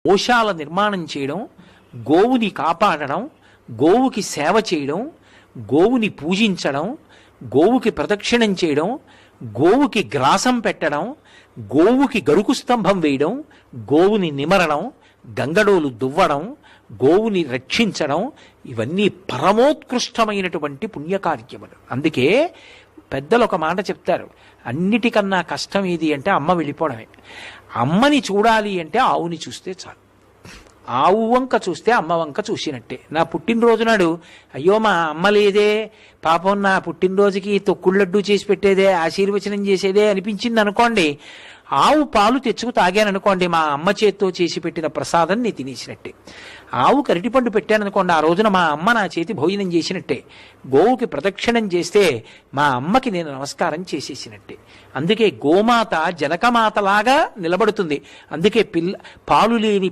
గోశాల నిర్మాణం చేయడం, గోవుని కాపాడడం, గోవుకి సేవ చేయడం, గోవుని పూజించడం, గోవుకి ప్రదక్షిణం చేయడం, గోవుకి గ్రాసం పెట్టడం, గోవుకి గరుకు స్తంభం వేయడం, గోవుని నిమరడం, గంగడోలు దువ్వడం, గోవుని రక్షించడం, ఇవన్నీ పరమోత్కృష్టమైనటువంటి పుణ్యకార్యములు. అందుకే పెద్దలు ఒక మాట చెప్తారు, అన్నిటికన్నా కష్టం ఏది అంటే అమ్మ వెళ్ళిపోవడమే. అమ్మని చూడాలి అంటే ఆవుని చూస్తే చాలు. ఆవు వంక చూస్తే అమ్మ వంక చూసినట్టే. నా పుట్టినరోజు నాడు అయ్యో మా అమ్మ లేదే, పాపం నా పుట్టినరోజుకి తొక్కుళ్ళడ్డు చేసి పెట్టేదే, ఆశీర్వచనం చేసేదే అనిపించింది అనుకోండి, ఆవు పాలు తెచ్చుకు తాగాననుకోండి, మా అమ్మ చేత్తో చేసి పెట్టిన ప్రసాదం నేను తినేసినట్టే. ఆవుకి అరటిపండు పెట్టాననుకోండి, ఆ రోజున మా అమ్మ నా చేతి భోజనం చేసినట్టే. గోవుకి ప్రదక్షిణం చేస్తే మా అమ్మకి నేను నమస్కారం చేసేసినట్టే. అందుకే గోమాత జనకమాతలాగా నిలబడుతుంది. అందుకే పాలు లేని